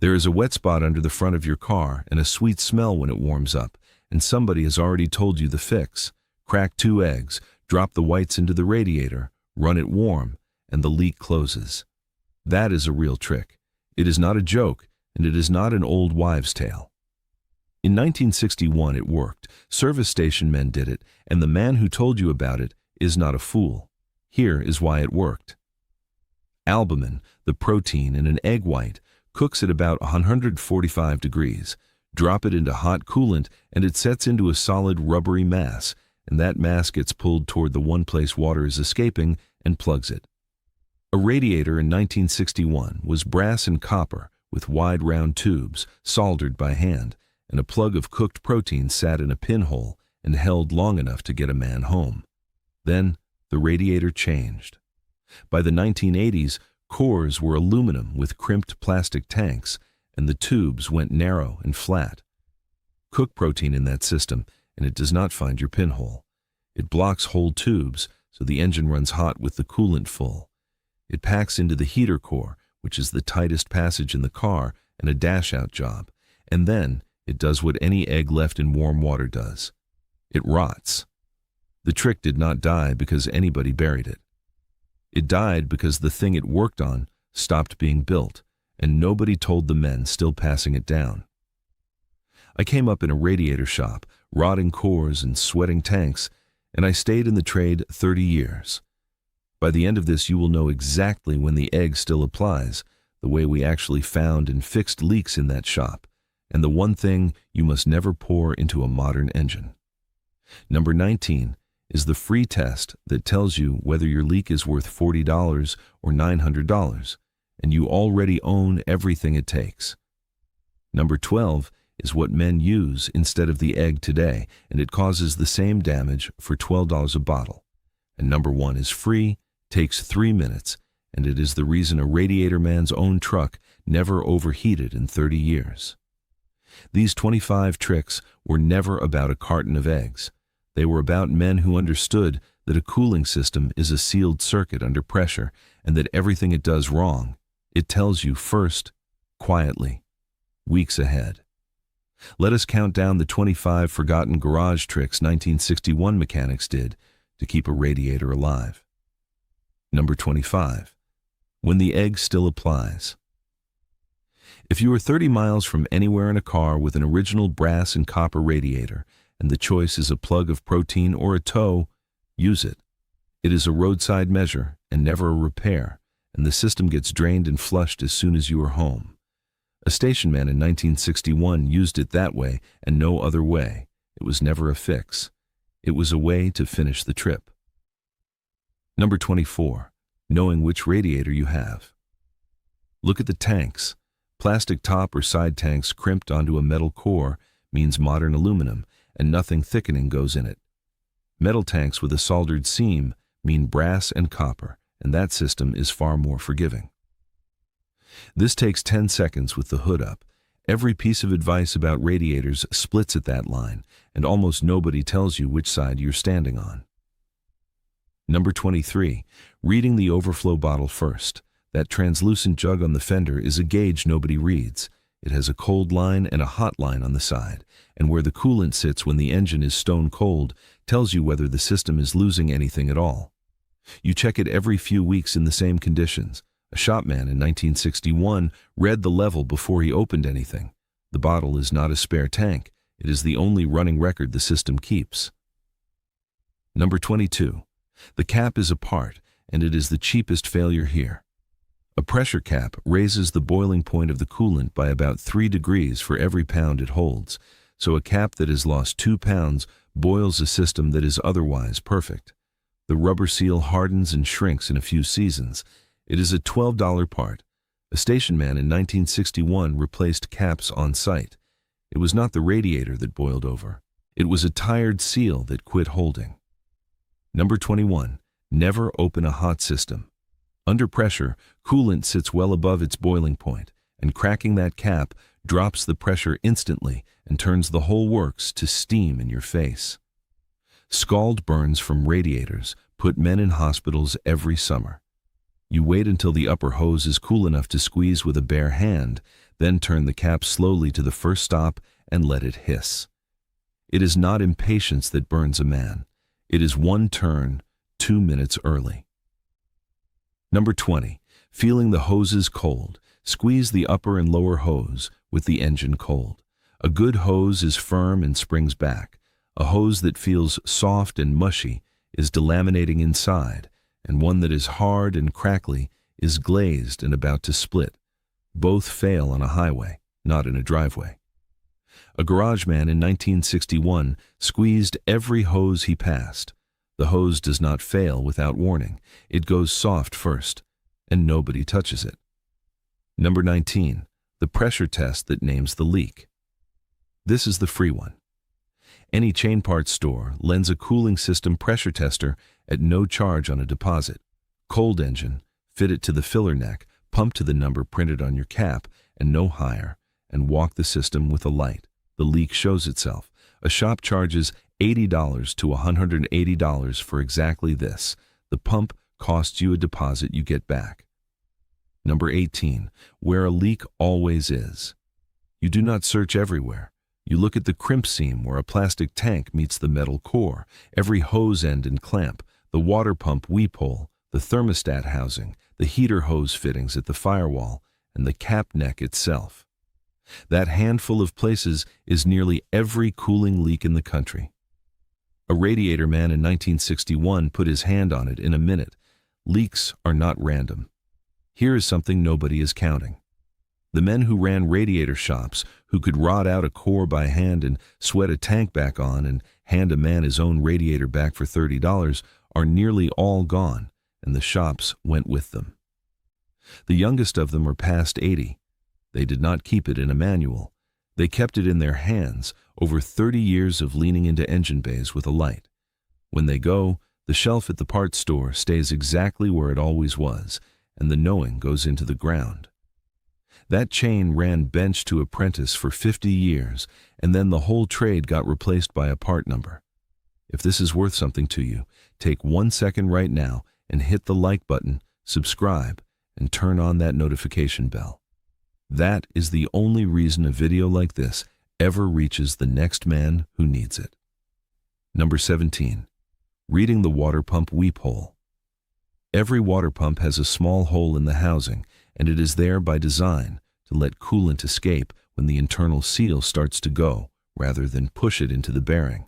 There is a wet spot under the front of your car and a sweet smell when it warms up, and somebody has already told you the fix. Crack 2 eggs, drop the whites into the radiator, run it warm, and the leak closes. That is a real trick. It is not a joke, and it is not an old wives' tale. In 1961 it worked. Service station men did it, and the man who told you about it is not a fool. Here is why it worked. Albumin, the protein in an egg white, cooks at about 145 degrees. Drop it into hot coolant and it sets into a solid rubbery mass, and that mass gets pulled toward the one place water is escaping and plugs it. A radiator in 1961 was brass and copper with wide round tubes soldered by hand, and a plug of cooked protein sat in a pinhole and held long enough to get a man home. Then the radiator changed. By the 1980s, cores were aluminum with crimped plastic tanks, and the tubes went narrow and flat. Cook protein in that system, and it does not find your pinhole. It blocks whole tubes, so the engine runs hot with the coolant full. It packs into the heater core, which is the tightest passage in the car and a dash-out job, and then it does what any egg left in warm water does. It rots. The trick did not die because anybody buried it. It died because the thing it worked on stopped being built, and nobody told the men still passing it down. I came up in a radiator shop, rotting cores and sweating tanks, and I stayed in the trade 30 years. By the end of this, you will know exactly when the egg still applies, the way we actually found and fixed leaks in that shop, and the one thing you must never pour into a modern engine. Number 19 is the free test that tells you whether your leak is worth $40 or $900, and you already own everything it takes. Number 12 is what men use instead of the egg today, and it causes the same damage for $12 a bottle. And number 1 is free, takes 3 minutes, and it is the reason a Radiator man's own truck never overheated in 30 years. These 25 tricks were never about a carton of eggs. They were about men who understood that a cooling system is a sealed circuit under pressure, and that everything it does wrong, it tells you first, quietly, weeks ahead. Let us count down the 25 forgotten garage tricks 1961 mechanics did to keep a radiator alive. Number 25. When the egg still applies. If you are 30 miles from anywhere in a car with an original brass and copper radiator, and the choice is a plug of protein or a tow, use it. It is a roadside measure and never a repair, and the system gets drained and flushed as soon as you are home. A station man in 1961 used it that way and no other way. It was never a fix. It was a way to finish the trip. Number 24. Knowing which radiator you have. Look at the tanks. Plastic top or side tanks crimped onto a metal core means modern aluminum, and nothing thickening goes in it. Metal tanks with a soldered seam mean brass and copper, and that system is far more forgiving. This takes 10 seconds with the hood up. Every piece of advice about radiators splits at that line, and almost nobody tells you which side you're standing on. Number 23. Reading the overflow bottle first. That translucent jug on the fender is a gauge nobody reads. It has a cold line and a hot line on the side, and where the coolant sits when the engine is stone cold tells you whether the system is losing anything at all. You check it every few weeks in the same conditions. A shopman in 1961 read the level before he opened anything. The bottle is not a spare tank. It is the only running record the system keeps. Number 22. The cap is apart, and it is the cheapest failure here. A pressure cap raises the boiling point of the coolant by about 3 degrees for every pound it holds, so a cap that has lost 2 pounds boils a system that is otherwise perfect. The rubber seal hardens and shrinks in a few seasons. It is a $12 part. A station man in 1961 replaced caps on site. It was not the radiator that boiled over. It was a tired seal that quit holding. Number 21. Never open a hot system. Under pressure, coolant sits well above its boiling point, and cracking that cap drops the pressure instantly and turns the whole works to steam in your face. Scald burns from radiators put men in hospitals every summer. You wait until the upper hose is cool enough to squeeze with a bare hand, then turn the cap slowly to the first stop and let it hiss. It is not impatience that burns a man. It is one turn, 2 minutes early. Number 20. Feeling the hoses cold. Squeeze the upper and lower hose with the engine cold. A good hose is firm and springs back. A hose that feels soft and mushy is delaminating inside, and one that is hard and crackly is glazed and about to split. Both fail on a highway, not in a driveway. A garage man in 1961 squeezed every hose he passed. The hose does not fail without warning. It goes soft first, and nobody touches it. Number 19. The pressure test that names the leak. This is the free one. Any chain parts store lends a cooling system pressure tester at no charge on a deposit. Cold engine, fit it to the filler neck, pump to the number printed on your cap, and no higher, and walk the system with a light. The leak shows itself. A shop charges $80 to $180 for exactly this. The pump costs you a deposit you get back. Number 18. Where a leak always is. You do not search everywhere. You look at the crimp seam where a plastic tank meets the metal core, every hose end and clamp, the water pump weep hole, the thermostat housing, the heater hose fittings at the firewall, and the cap neck itself. That handful of places is nearly every cooling leak in the country. A Radiator man in 1961 put his hand on it in a minute. Leaks are not random. Here is something nobody is counting. The men who ran Radiator shops, who could rod out a core by hand and sweat a tank back on and hand a man his own radiator back for $30, are nearly all gone, and the shops went with them. The youngest of them are past 80. They did not keep it in a manual. They kept it in their hands, over 30 years of leaning into engine bays with a light. When they go, the shelf at the parts store stays exactly where it always was, and the knowing goes into the ground. That chain ran bench to apprentice for 50 years, and then the whole trade got replaced by a part number. If this is worth something to you, take 1 second right now and hit the like button, subscribe, and turn on that notification bell. That is the only reason a video like this ever reaches the next man who needs it. Number 17. Reading the water pump weep hole. Every water pump has a small hole in the housing, and it is there by design to let coolant escape when the internal seal starts to go, rather than push it into the bearing.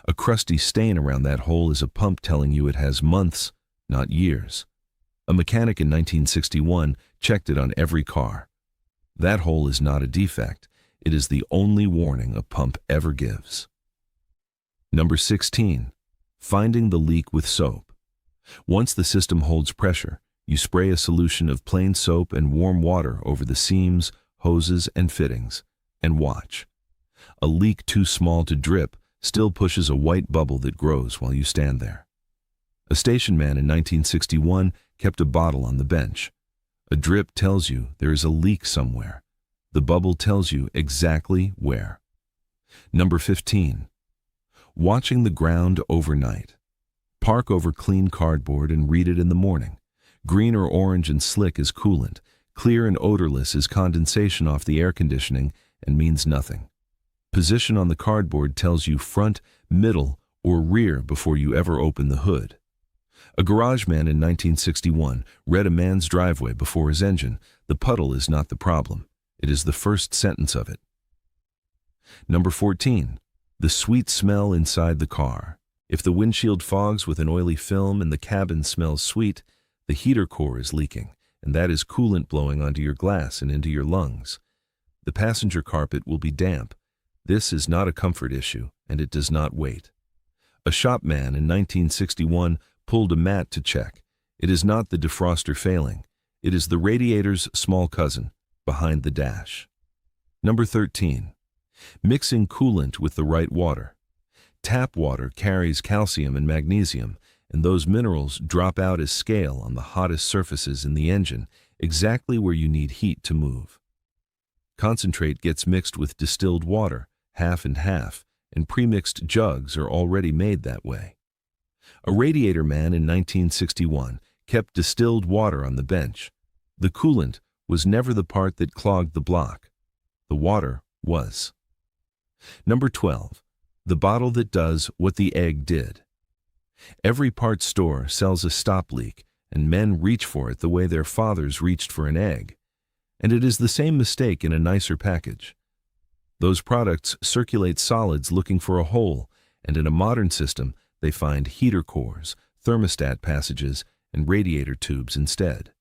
A crusty stain around that hole is a pump telling you it has months, not years. A mechanic in 1961 checked it on every car. That hole is not a defect. It is the only warning a pump ever gives. Number 16. Finding the leak with soap. Once the system holds pressure, you spray a solution of plain soap and warm water over the seams, hoses, and fittings, and watch. A leak too small to drip still pushes a white bubble that grows while you stand there. A station man in 1961 kept a bottle on the bench. A drip tells you there is a leak somewhere. The bubble tells you exactly where. Number 15. Watching the ground overnight. Park over clean cardboard and read it in the morning. Green or orange and slick is coolant. Clear and odorless is condensation off the air conditioning and means nothing. Position on the cardboard tells you front, middle, or rear before you ever open the hood. A garage man in 1961 read a man's driveway before his engine. The puddle is not the problem. It is the first sentence of it. Number 14. The sweet smell inside the car. If the windshield fogs with an oily film and the cabin smells sweet, the heater core is leaking, and that is coolant blowing onto your glass and into your lungs. The passenger carpet will be damp. This is not a comfort issue, and it does not wait. A shop man in 1961 pulled a mat to check. It is not the defroster failing. It is the radiator's small cousin, behind the dash. Number 13. Mixing coolant with the right water. Tap water carries calcium and magnesium, and those minerals drop out as scale on the hottest surfaces in the engine, exactly where you need heat to move. Concentrate gets mixed with distilled water, half and half, and pre-mixed jugs are already made that way. A Radiator man in 1961 kept distilled water on the bench. The coolant was never the part that clogged the block. The water was. Number 12. The bottle that does what the egg did. Every parts store sells a stop leak, and men reach for it the way their fathers reached for an egg. And it is the same mistake in a nicer package. Those products circulate solids looking for a hole, and in a modern system, they find heater cores, thermostat passages, and radiator tubes instead.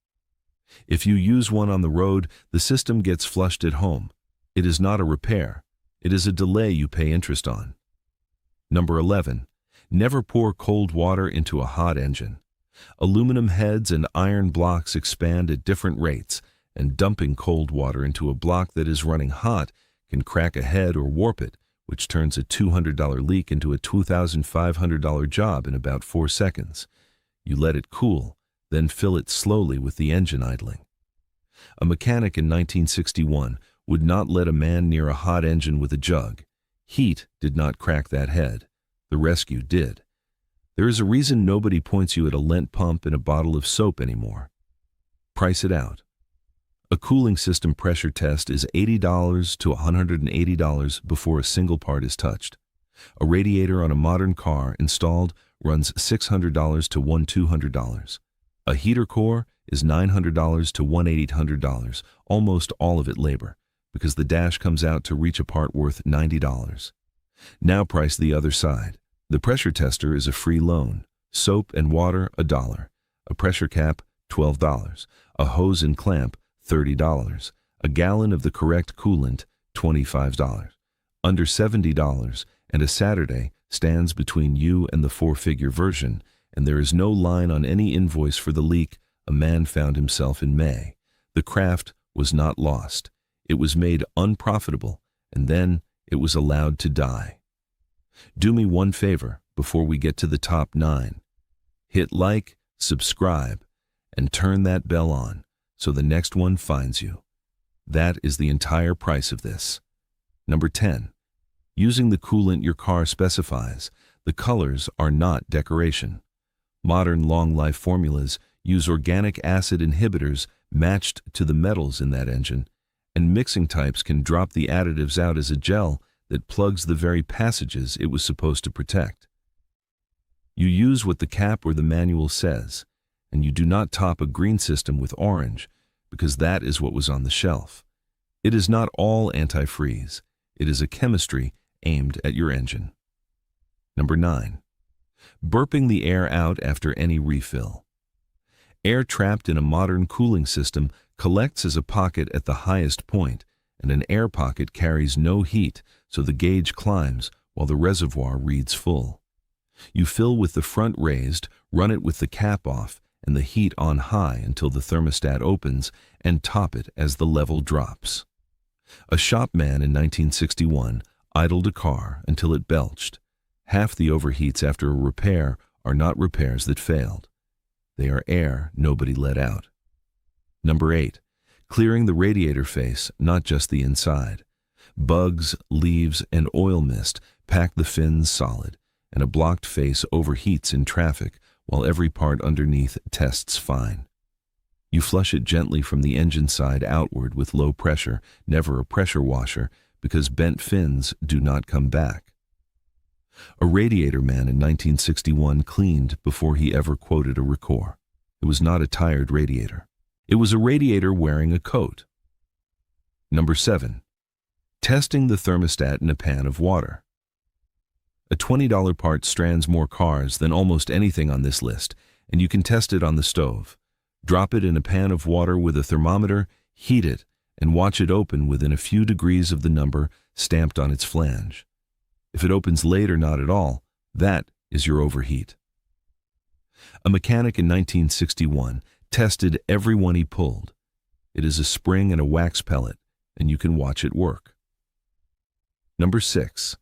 If you use one on the road, the system gets flushed at home. It is not a repair. It is a delay you pay interest on. Number 11. Never pour cold water into a hot engine. Aluminum heads and iron blocks expand at different rates, and dumping cold water into a block that is running hot can crack a head or warp it, which turns a $200 leak into a $2,500 job in about 4 seconds. You let it cool, then fill it slowly with the engine idling. A mechanic in 1961 would not let a man near a hot engine with a jug. Heat did not crack that head. The rescue did. There is a reason nobody points you at a lint pump and a bottle of soap anymore. Price it out. A cooling system pressure test is $80 to $180 before a single part is touched. A radiator on a modern car installed runs $600 to $1,200. A heater core is $900 to $1,800, almost all of it labor, because the dash comes out to reach a part worth $90. Now price the other side. The pressure tester is a free loan. Soap and water, $1. A pressure cap, $12. A hose and clamp, $30. A gallon of the correct coolant, $25. Under $70, and a Saturday stands between you and the 4-figure version, and there is no line on any invoice for the leak. A man found himself in May. The craft was not lost. It was made unprofitable, and then it was allowed to die. Do me one favor before we get to the top 9. Hit like, subscribe, and turn that bell on so the next one finds you. That is the entire price of this. Number 10. Using the coolant your car specifies. The colors are not decoration. Modern long-life formulas use organic acid inhibitors matched to the metals in that engine, and mixing types can drop the additives out as a gel that plugs the very passages it was supposed to protect. You use what the cap or the manual says, and you do not top a green system with orange, because that is what was on the shelf. It is not all antifreeze. It is a chemistry aimed at your engine. Number 9. Burping the air out after any refill. Air trapped in a modern cooling system collects as a pocket at the highest point, and an air pocket carries no heat, so the gauge climbs while the reservoir reads full. You fill with the front raised, run it with the cap off and the heat on high until the thermostat opens, and top it as the level drops. A shopman in 1961 idled a car until it belched. Half the overheats after a repair are not repairs that failed. They are air nobody let out. Number 8. Clearing the radiator face, not just the inside. Bugs, leaves, and oil mist pack the fins solid, and a blocked face overheats in traffic while every part underneath tests fine. You flush it gently from the engine side outward with low pressure, never a pressure washer, because bent fins do not come back. A Radiator man in 1961 cleaned before he ever quoted a record. It was not a tired radiator. It was a radiator wearing a coat. Number 7. Testing the thermostat in a pan of water. A $20 part strands more cars than almost anything on this list, and you can test it on the stove. Drop it in a pan of water with a thermometer, heat it, and watch it open within a few degrees of the number stamped on its flange. If it opens late or not at all, that is your overheat. A mechanic in 1961 tested every one he pulled. It is a spring and a wax pellet, and you can watch it work. Number 6.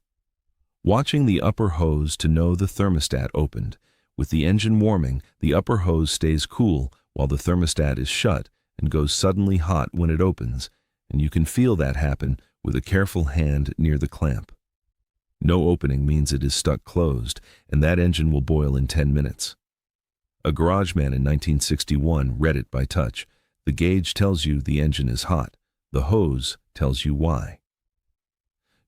Watching the upper hose to know the thermostat opened. With the engine warming, the upper hose stays cool while the thermostat is shut and goes suddenly hot when it opens, and you can feel that happen with a careful hand near the clamp. No opening means it is stuck closed, and that engine will boil in 10 minutes. A garage man in 1961 read it by touch. The gauge tells you the engine is hot. The hose tells you why.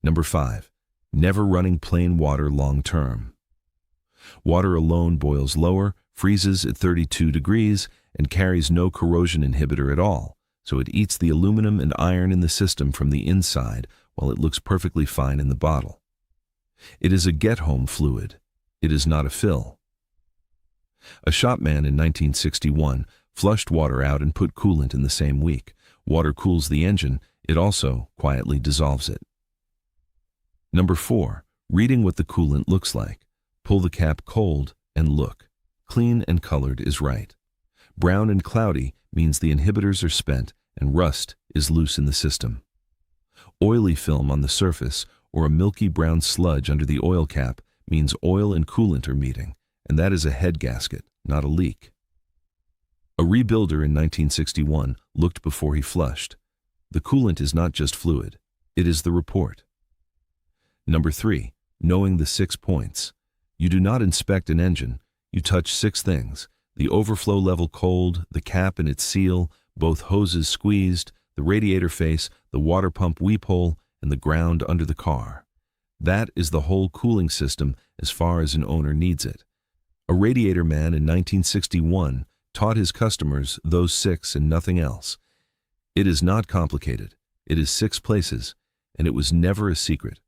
Number 5. Never running plain water long term. Water alone boils lower, freezes at 32 degrees, and carries no corrosion inhibitor at all, so it eats the aluminum and iron in the system from the inside while it looks perfectly fine in the bottle. It is a get-home fluid. It is not a fill. A shopman in 1961 flushed water out and put coolant in the same week. Water cools the engine, it also quietly dissolves it. Number 4. Reading what the coolant looks like. Pull the cap cold and look. Clean and colored is right. Brown and cloudy means the inhibitors are spent and rust is loose in the system. Oily film on the surface or a milky brown sludge under the oil cap means oil and coolant are meeting, and that is a head gasket, not a leak. A rebuilder in 1961 looked before he flushed. The coolant is not just fluid, it is the report. Number 3. Knowing the 6 points. You do not inspect an engine, you touch 6 things: the overflow level cold, the cap and its seal, both hoses squeezed, the radiator face, the water pump weep hole, and the ground under the car. That is the whole cooling system as far as an owner needs it. A radiator man in 1961 taught his customers those 6 and nothing else. It is not complicated. It is 6 places, and it was never a secret.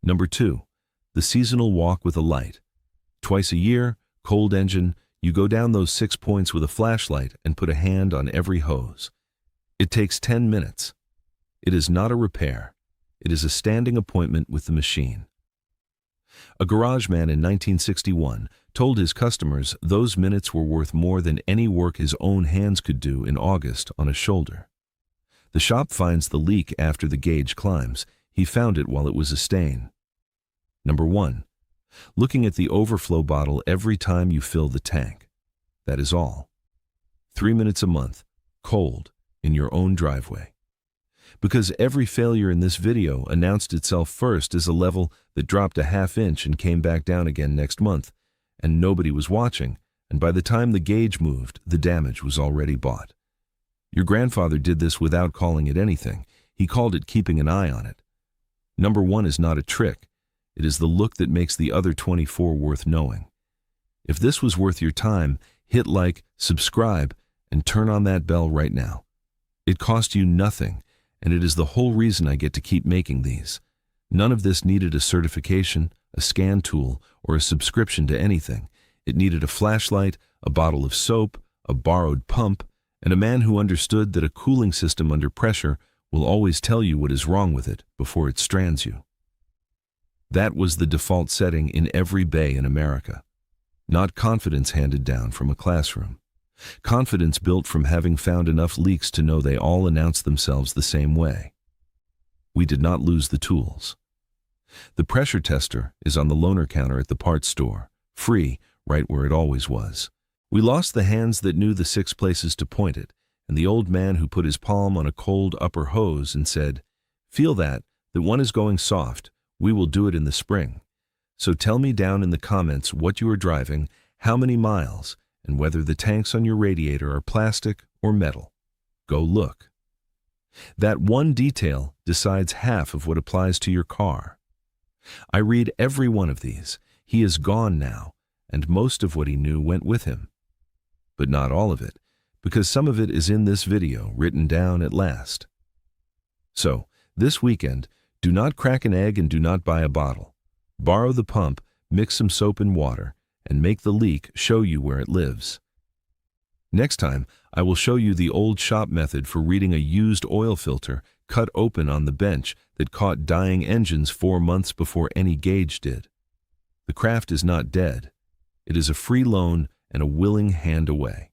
Number 2. The seasonal walk with a light. Twice a year, cold engine, you go down those 6 points with a flashlight and put a hand on every hose. It takes 10 minutes. It is not a repair. It is a standing appointment with the machine. A garage man in 1961 told his customers those minutes were worth more than any work his own hands could do in August on a shoulder. The shop finds the leak after the gauge climbs. He found it while it was a stain. Number 1. Looking at the overflow bottle every time you fill the tank. That is all. 3 minutes a month, cold, in your own driveway. Because every failure in this video announced itself first as a level that dropped a ½ inch and came back down again next month, and nobody was watching, and by the time the gauge moved, the damage was already bought. Your grandfather did this without calling it anything. He called it keeping an eye on it. Number 1 is not a trick. It is the look that makes the other 24 worth knowing. If this was worth your time, hit like, subscribe, and turn on that bell right now. It cost you nothing, and it is the whole reason I get to keep making these. None of this needed a certification, a scan tool, or a subscription to anything. It needed a flashlight, a bottle of soap, a borrowed pump, and a man who understood that a cooling system under pressure will always tell you what is wrong with it before it strands you. That was the default setting in every bay in America. Not confidence handed down from a classroom. Confidence built from having found enough leaks to know they all announced themselves the same way. We did not lose the tools. The pressure tester is on the loaner counter at the parts store, free, right where it always was. We lost the hands that knew the 6 places to point it, and the old man who put his palm on a cold upper hose and said, "Feel that one is going soft. We will do it in the spring. So tell me down in the comments what you are driving, how many miles, and whether the tanks on your radiator are plastic or metal. Go look." That one detail decides half of what applies to your car. I read every one of these. He is gone now, and most of what he knew went with him. But not all of it, because some of it is in this video written down at last. So, this weekend, do not crack an egg and do not buy a bottle. Borrow the pump, mix some soap and water, and make the leak show you where it lives. Next time, I will show you the old shop method for reading a used oil filter cut open on the bench that caught dying engines 4 months before any gauge did. The craft is not dead. It is a free loan and a willing hand away.